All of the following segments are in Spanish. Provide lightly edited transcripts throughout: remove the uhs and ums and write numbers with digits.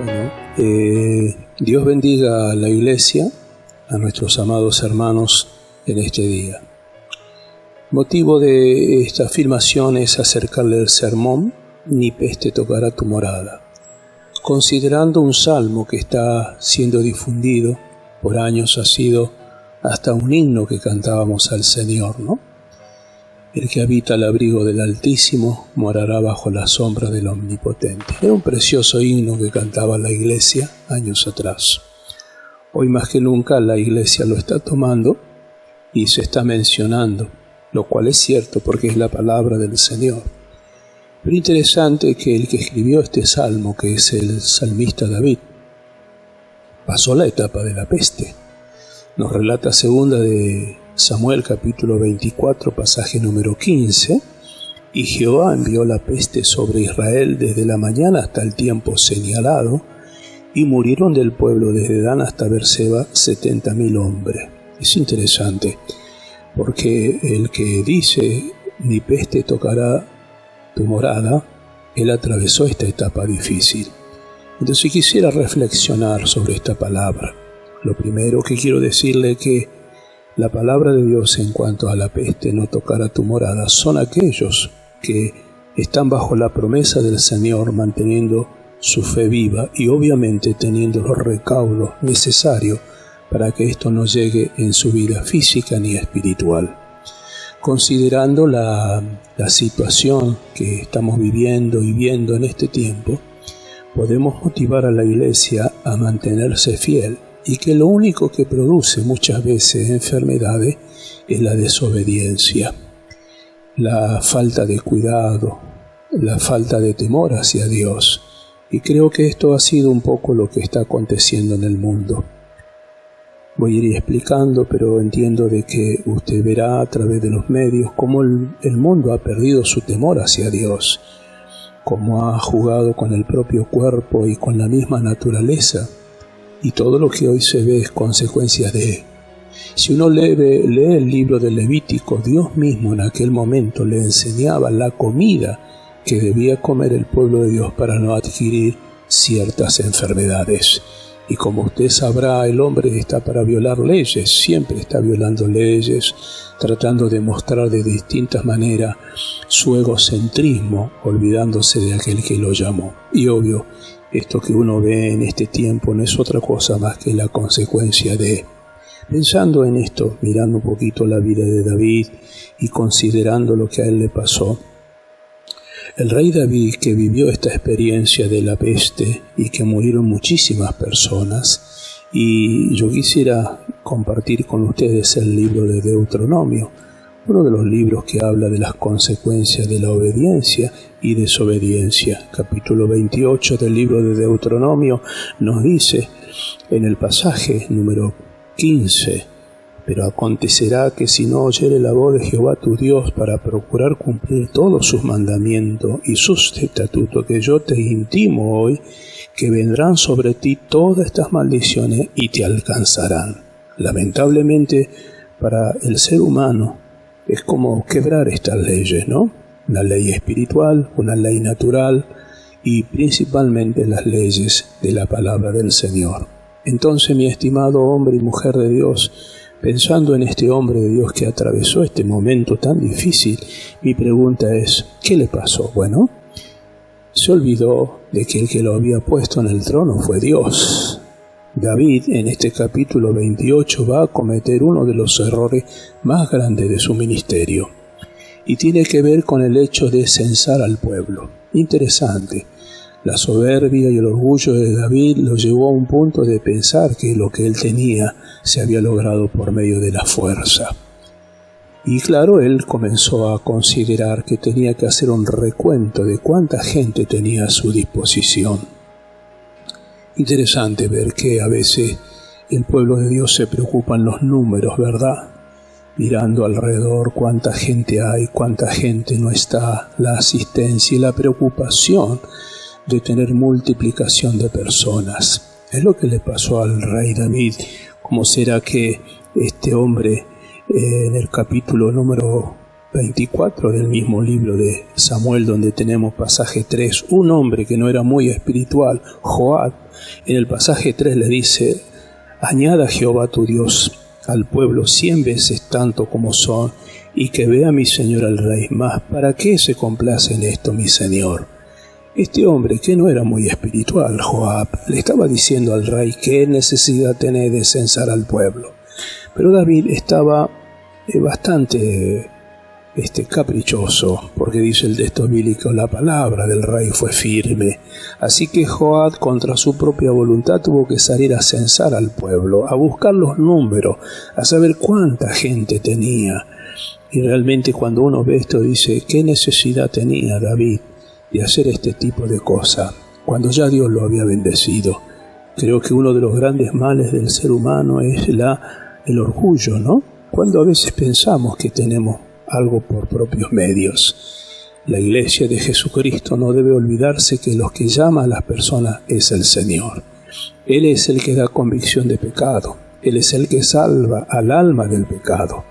Bueno, Dios bendiga a la Iglesia, a nuestros amados hermanos en este día. Motivo de esta filmación es acercarle el sermón, ni peste tocará tu morada. Considerando un salmo que está siendo difundido, por años ha sido hasta un himno que cantábamos al Señor, ¿no? El que habita al abrigo del Altísimo morará bajo la sombra del Omnipotente. Era un precioso himno que cantaba la Iglesia años atrás. Hoy más que nunca la Iglesia lo está tomando y se está mencionando, lo cual es cierto porque es la palabra del Señor. Pero interesante que el que escribió este salmo, que es el salmista David, pasó la etapa de la peste. Nos relata segunda de Samuel capítulo 24, pasaje número 15, y Jehová envió la peste sobre Israel desde la mañana hasta el tiempo señalado, y murieron del pueblo desde Dan hasta Berseba 70.000 hombres. Es interesante, porque el que dice, ni peste tocará tu morada, él atravesó esta etapa difícil. Entonces quisiera reflexionar sobre esta palabra. Lo primero que quiero decirle es que la palabra de Dios en cuanto a la peste no tocará tu morada son aquellos que están bajo la promesa del Señor, manteniendo su fe viva y obviamente teniendo los recaudos necesarios para que esto no llegue en su vida física ni espiritual. Considerando la situación que estamos viviendo y viendo en este tiempo, podemos motivar a la Iglesia a mantenerse fiel, y que lo único que produce muchas veces enfermedades es la desobediencia, la falta de cuidado, la falta de temor hacia Dios. Y creo que esto ha sido un poco lo que está aconteciendo en el mundo. Voy a ir explicando, pero entiendo de que usted verá a través de los medios cómo el mundo ha perdido su temor hacia Dios, cómo ha jugado con el propio cuerpo y con la misma naturaleza. Y todo lo que hoy se ve es consecuencia de. Si uno lee el libro de Levítico, Dios mismo en aquel momento le enseñaba la comida que debía comer el pueblo de Dios para no adquirir ciertas enfermedades. Y como usted sabrá, el hombre está para violar leyes, siempre está violando leyes, tratando de mostrar de distintas maneras su egocentrismo, olvidándose de aquel que lo llamó. Y obvio, esto que uno ve en este tiempo no es otra cosa más que la consecuencia de. Pensando en esto, mirando un poquito la vida de David y considerando lo que a él le pasó, el rey David, que vivió esta experiencia de la peste y que murieron muchísimas personas, y yo quisiera compartir con ustedes el libro de Deuteronomio, uno de los libros que habla de las consecuencias de la obediencia y desobediencia. Capítulo 28 del libro de Deuteronomio nos dice en el pasaje número 15: pero acontecerá que si no oyere la voz de Jehová tu Dios para procurar cumplir todos sus mandamientos y sus estatutos que yo te intimo hoy, que vendrán sobre ti todas estas maldiciones y te alcanzarán. Lamentablemente para el ser humano es como quebrar estas leyes, ¿no? Una ley espiritual, una ley natural y principalmente las leyes de la palabra del Señor. Entonces, mi estimado hombre y mujer de Dios, pensando en este hombre de Dios que atravesó este momento tan difícil, mi pregunta es, ¿qué le pasó? Bueno, se olvidó de que el que lo había puesto en el trono fue Dios. David, en este capítulo 28, va a cometer uno de los errores más grandes de su ministerio, y tiene que ver con el hecho de censar al pueblo. Interesante. La soberbia y el orgullo de David lo llevó a un punto de pensar que lo que él tenía se había logrado por medio de la fuerza. Y claro, él comenzó a considerar que tenía que hacer un recuento de cuánta gente tenía a su disposición. Interesante ver que a veces el pueblo de Dios se preocupa en los números, ¿verdad? Mirando alrededor cuánta gente hay, cuánta gente no está, la asistencia y la preocupación de tener multiplicación de personas. Es lo que le pasó al rey David. ¿Cómo será que este hombre, en el capítulo número 24 del mismo libro de Samuel, donde tenemos pasaje 3, un hombre que no era muy espiritual, Joab, En el pasaje 3 le dice: añada Jehová tu Dios al pueblo 100 veces tanto como son, y que vea mi señor al rey. Mas ¿para qué se complace en esto mi señor? Este hombre, que no era muy espiritual, Joab, le estaba diciendo al rey qué necesidad tenía de censar al pueblo. Pero David estaba bastante caprichoso, porque dice el texto bíblico: la palabra del rey fue firme. Así que Joab, contra su propia voluntad, tuvo que salir a censar al pueblo, a buscar los números, a saber cuánta gente tenía. Y realmente cuando uno ve esto dice: ¿qué necesidad tenía David de hacer este tipo de cosas cuando ya Dios lo había bendecido? Creo que uno de los grandes males del ser humano es el orgullo, ¿no? Cuando a veces pensamos que tenemos algo por propios medios. La Iglesia de Jesucristo no debe olvidarse que los que llama a las personas es el Señor. Él es el que da convicción de pecado. Él es el que salva al alma del pecado.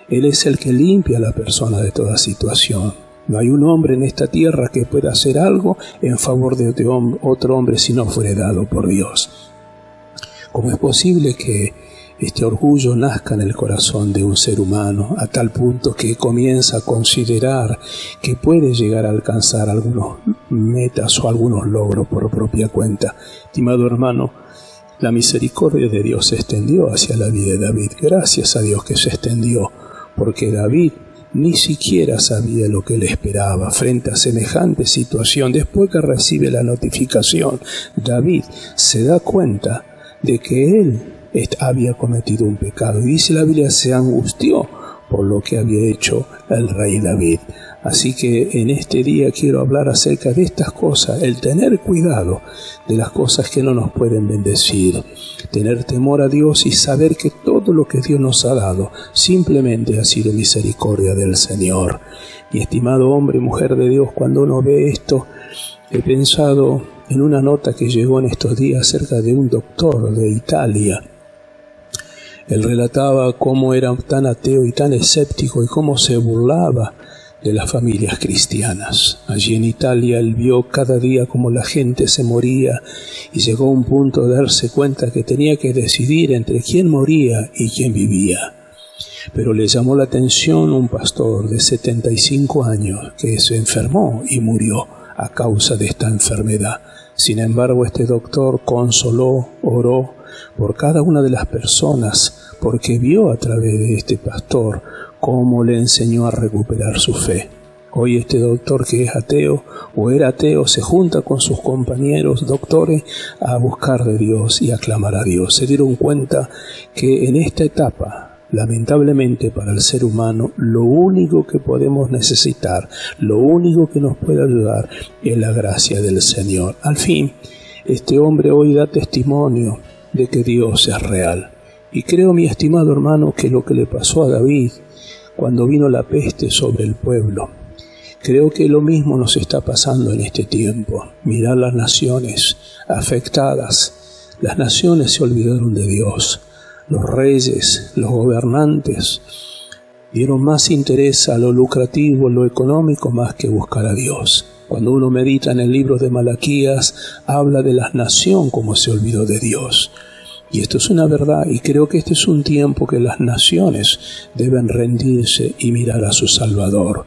Él es el que limpia a la persona de toda situación. No hay un hombre en esta tierra que pueda hacer algo en favor de otro hombre si no fuere dado por Dios. ¿Cómo es posible que este orgullo nazca en el corazón de un ser humano a tal punto que comienza a considerar que puede llegar a alcanzar algunos metas o algunos logros por propia cuenta? Estimado hermano, la misericordia de Dios se extendió hacia la vida de David. Gracias a Dios que se extendió, porque David ni siquiera sabía lo que le esperaba frente a semejante situación. Después que recibe la notificación, David se da cuenta de que él había cometido un pecado, y dice la Biblia: se angustió por lo que había hecho el rey David. Así que en este día quiero hablar acerca de estas cosas, el tener cuidado de las cosas que no nos pueden bendecir, tener temor a Dios y saber que todo lo que Dios nos ha dado simplemente ha sido misericordia del Señor. Mi estimado hombre y mujer de Dios, cuando uno ve esto, he pensado en una nota que llegó en estos días acerca de un doctor de Italia. Él relataba cómo era tan ateo y tan escéptico y cómo se burlaba de las familias cristianas. Allí en Italia él vio cada día cómo la gente se moría y llegó a un punto de darse cuenta que tenía que decidir entre quién moría y quién vivía. Pero le llamó la atención un pastor de 75 años que se enfermó y murió a causa de esta enfermedad. Sin embargo, este doctor consoló, oró por cada una de las personas, porque vio a través de este pastor cómo le enseñó a recuperar su fe. Hoy este doctor, que es ateo o era ateo, se junta con sus compañeros doctores a buscar de Dios y a clamar a Dios. Se dieron cuenta que en esta etapa, lamentablemente para el ser humano, lo único que podemos necesitar, lo único que nos puede ayudar es la gracia del Señor. Al fin, este hombre hoy da testimonio de que Dios es real. Y creo, mi estimado hermano, que lo que le pasó a David cuando vino la peste sobre el pueblo, creo que lo mismo nos está pasando en este tiempo. Mirad las naciones afectadas. Las naciones se olvidaron de Dios. Los reyes, los gobernantes, dieron más interés a lo lucrativo, lo económico, más que buscar a Dios. Cuando uno medita en el libro de Malaquías, habla de la nación como se olvidó de Dios. Y esto es una verdad, y creo que este es un tiempo que las naciones deben rendirse y mirar a su Salvador.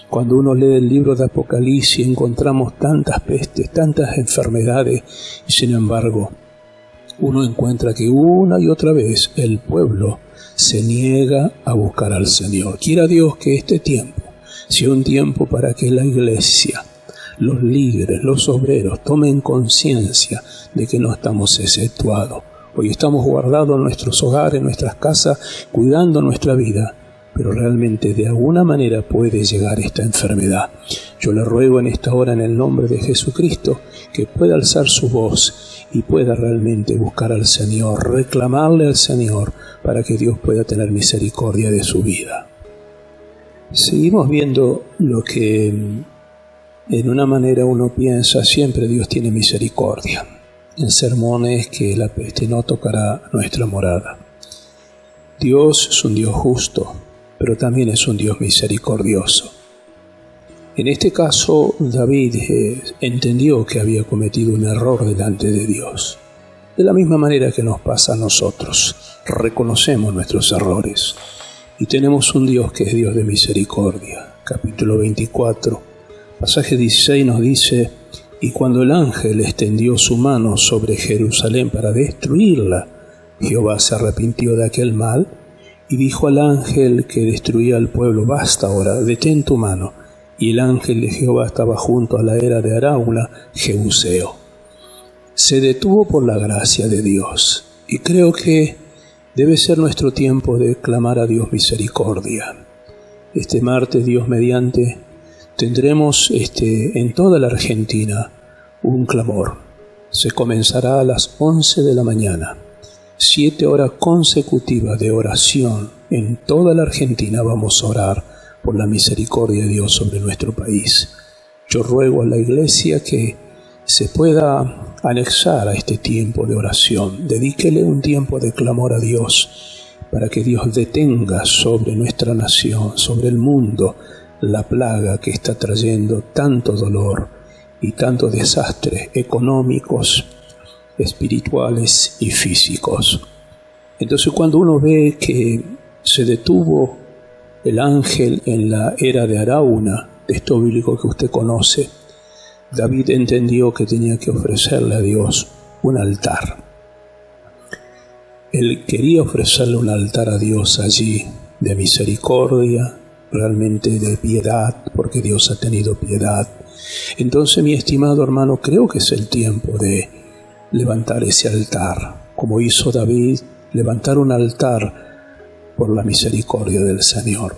Cuando uno lee el libro de Apocalipsis, encontramos tantas pestes, tantas enfermedades, y sin embargo, uno encuentra que una y otra vez el pueblo se niega a buscar al Señor. Quiera Dios que este tiempo sea un tiempo para que la iglesia, los líderes, los obreros tomen conciencia de que no estamos exceptuados. Hoy estamos guardados en nuestros hogares, en nuestras casas, cuidando nuestra vida, pero realmente de alguna manera puede llegar esta enfermedad. Yo le ruego en esta hora, en el nombre de Jesucristo, que pueda alzar su voz y pueda realmente buscar al Señor, reclamarle al Señor para que Dios pueda tener misericordia de su vida. Seguimos viendo lo que en una manera uno piensa: siempre Dios tiene misericordia. En sermones que la peste no tocará nuestra morada. Dios es un Dios justo, pero también es un Dios misericordioso. En este caso, David entendió que había cometido un error delante de Dios. De la misma manera que nos pasa a nosotros, reconocemos nuestros errores y tenemos un Dios que es Dios de misericordia. Capítulo 24, pasaje 16 nos dice: y cuando el ángel extendió su mano sobre Jerusalén para destruirla, Jehová se arrepintió de aquel mal y dijo al ángel que destruía al pueblo: basta ahora, detén tu mano. Y el ángel de Jehová estaba junto a la era de Arauna, Jebuseo. Se detuvo por la gracia de Dios, y creo que debe ser nuestro tiempo de clamar a Dios misericordia. Este martes, Dios mediante, tendremos en toda la Argentina un clamor. Se comenzará a las 11 de la mañana. 7 horas consecutivas de oración. En toda la Argentina vamos a orar por la misericordia de Dios sobre nuestro país. Yo ruego a la Iglesia que se pueda anexar a este tiempo de oración. Dedíquele un tiempo de clamor a Dios para que Dios detenga sobre nuestra nación, sobre el mundo, la plaga que está trayendo tanto dolor y tantos desastres económicos, espirituales y físicos. Entonces, cuando uno ve que se detuvo el ángel en la era de Arauna, texto bíblico que usted conoce, David entendió que tenía que ofrecerle a Dios un altar. Él quería ofrecerle un altar a Dios allí, de misericordia, realmente de piedad, porque Dios ha tenido piedad. Entonces, mi estimado hermano, creo que es el tiempo de levantar ese altar, como hizo David, levantar un altar por la misericordia del Señor.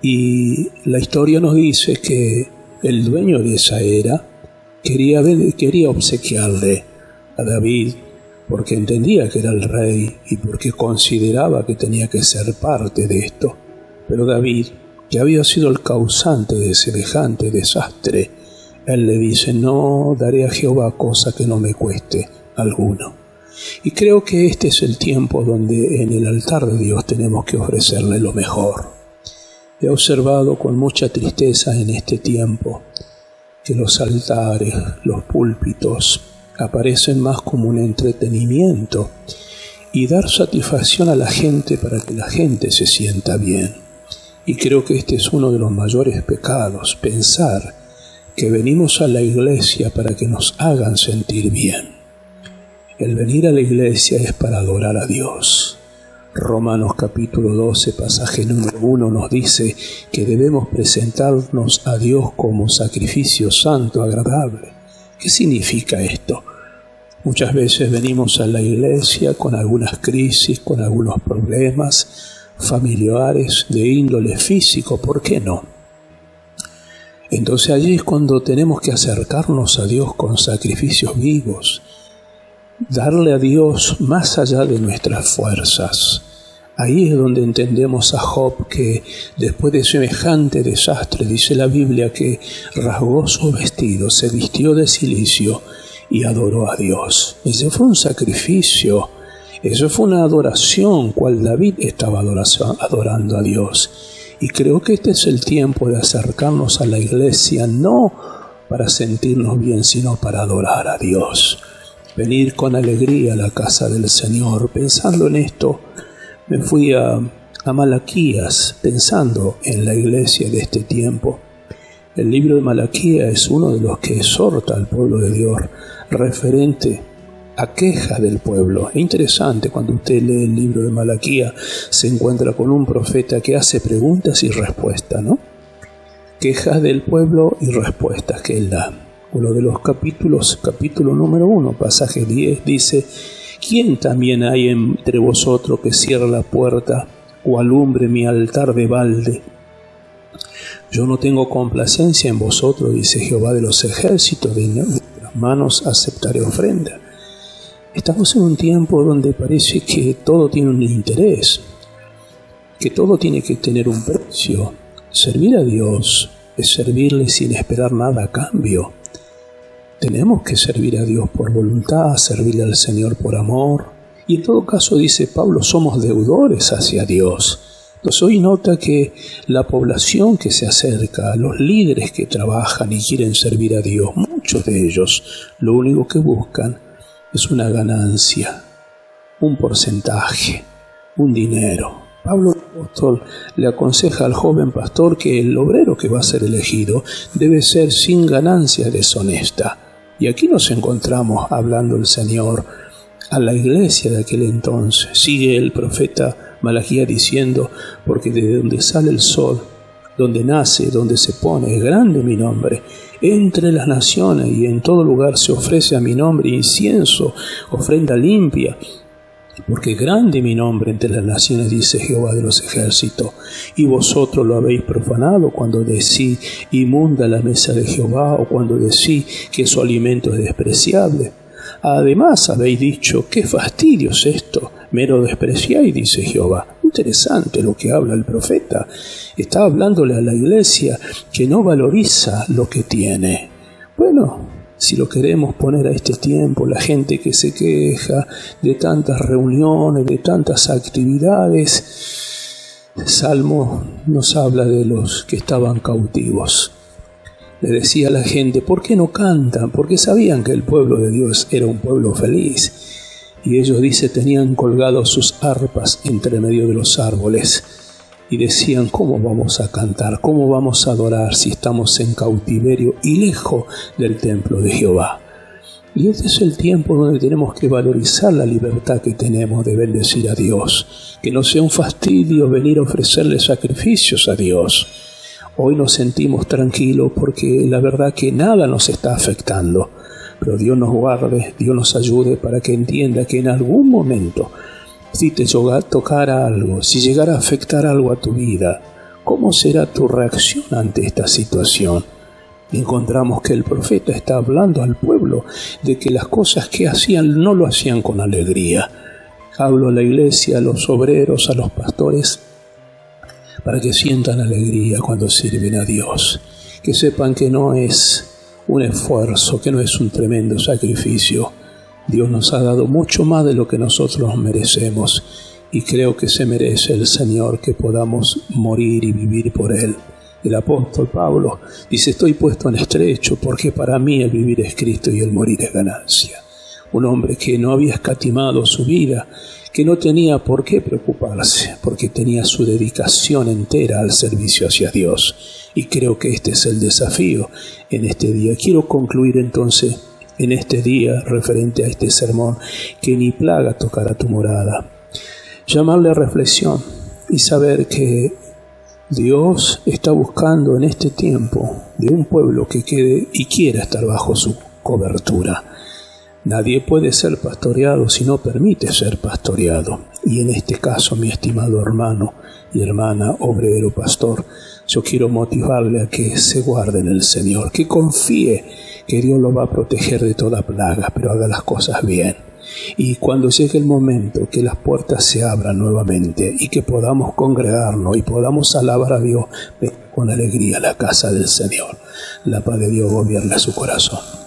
Y la historia nos dice que el dueño de esa era quería obsequiarle a David porque entendía que era el rey y porque consideraba que tenía que ser parte de esto. Pero David, que había sido el causante de semejante desastre, él le dice: no daré a Jehová cosa que no me cueste alguno. Y creo que este es el tiempo donde en el altar de Dios tenemos que ofrecerle lo mejor. He observado con mucha tristeza en este tiempo que los altares, los púlpitos, aparecen más como un entretenimiento y dar satisfacción a la gente para que la gente se sienta bien. Y creo que este es uno de los mayores pecados, pensar que venimos a la iglesia para que nos hagan sentir bien. El venir a la iglesia es para adorar a Dios. Romanos capítulo 12, pasaje número 1 nos dice que debemos presentarnos a Dios como sacrificio santo, agradable. ¿Qué significa esto? Muchas veces venimos a la iglesia con algunas crisis, con algunos problemas familiares de índole físico, ¿por qué no? Entonces allí es cuando tenemos que acercarnos a Dios con sacrificios vivos, darle a Dios más allá de nuestras fuerzas. Ahí es donde entendemos a Job, que después de semejante desastre, dice la Biblia, que rasgó su vestido, se vistió de cilicio y adoró a Dios. Ese fue un sacrificio, eso fue una adoración, cual David estaba adorando a Dios. Y creo que este es el tiempo de acercarnos a la iglesia, no para sentirnos bien, sino para adorar a Dios. Venir con alegría a la casa del Señor. Pensando en esto, me fui a Malaquías, pensando en la iglesia de este tiempo. El libro de Malaquías es uno de los que exhorta al pueblo de Dios, referente a quejas del pueblo. Es interesante, cuando usted lee el libro de Malaquías, se encuentra con un profeta que hace preguntas y respuestas, ¿no? Quejas del pueblo y respuestas que él da. Uno de los capítulos, capítulo número 1, pasaje 10, dice: ¿quién también hay entre vosotros que cierre la puerta o alumbre mi altar de balde? Yo no tengo complacencia en vosotros, dice Jehová de los ejércitos, de vuestras manos aceptaré ofrenda. Estamos en un tiempo donde parece que todo tiene un interés, que todo tiene que tener un precio. Servir a Dios es servirle sin esperar nada a cambio. Tenemos que servir a Dios por voluntad, servirle al Señor por amor. Y en todo caso, dice Pablo, somos deudores hacia Dios. Entonces hoy nota que la población que se acerca, los líderes que trabajan y quieren servir a Dios, muchos de ellos lo único que buscan es una ganancia, un porcentaje, un dinero. Pablo el apóstol le aconseja al joven pastor que el obrero que va a ser elegido debe ser sin ganancia deshonesta. Y aquí nos encontramos hablando el Señor a la iglesia de aquel entonces. Sigue el profeta Malaquías diciendo, porque desde donde sale el sol, donde nace, donde se pone, es grande mi nombre. Entre las naciones y en todo lugar se ofrece a mi nombre incienso, ofrenda limpia. Porque grande mi nombre entre las naciones, dice Jehová de los ejércitos, y vosotros lo habéis profanado cuando decís inmunda la mesa de Jehová, o cuando decís que su alimento es despreciable. Además habéis dicho, qué fastidio es esto, mero despreciáis, dice Jehová. Interesante lo que habla el profeta. Está hablándole a la iglesia que no valoriza lo que tiene. Bueno, si lo queremos poner a este tiempo, la gente que se queja de tantas reuniones, de tantas actividades, el Salmo nos habla de los que estaban cautivos. Le decía a la gente, ¿por qué no cantan? Porque sabían que el pueblo de Dios era un pueblo feliz. Y ellos, dice, tenían colgados sus arpas entre medio de los árboles. Y decían, ¿cómo vamos a cantar? ¿Cómo vamos a adorar si estamos en cautiverio y lejos del templo de Jehová? Y este es el tiempo donde tenemos que valorizar la libertad que tenemos de bendecir a Dios. Que no sea un fastidio venir a ofrecerle sacrificios a Dios. Hoy nos sentimos tranquilos porque la verdad que nada nos está afectando. Pero Dios nos guarde, Dios nos ayude para que entienda que en algún momento, si te tocara algo, si llegara a afectar algo a tu vida, ¿cómo será tu reacción ante esta situación? Y encontramos que el profeta está hablando al pueblo de que las cosas que hacían no lo hacían con alegría. Hablo a la iglesia, a los obreros, a los pastores, para que sientan alegría cuando sirven a Dios. Que sepan que no es un esfuerzo, que no es un tremendo sacrificio. Dios nos ha dado mucho más de lo que nosotros merecemos y creo que se merece el Señor que podamos morir y vivir por Él. El apóstol Pablo dice, estoy puesto en estrecho porque para mí el vivir es Cristo y el morir es ganancia. Un hombre que no había escatimado su vida, que no tenía por qué preocuparse, porque tenía su dedicación entera al servicio hacia Dios. Y creo que este es el desafío en este día. Quiero concluir entonces en este día, referente a este sermón, que ni plaga tocará tu morada. Llamarle a reflexión y saber que Dios está buscando en este tiempo de un pueblo que quede y quiera estar bajo su cobertura. Nadie puede ser pastoreado si no permite ser pastoreado. Y en este caso, mi estimado hermano y hermana, obrero, pastor, yo quiero motivarle a que se guarde en el Señor, que confíe que Dios lo va a proteger de toda plaga, pero haga las cosas bien. Y cuando llegue el momento que las puertas se abran nuevamente y que podamos congregarnos y podamos alabar a Dios, con alegría a la casa del Señor. La paz de Dios gobierna su corazón.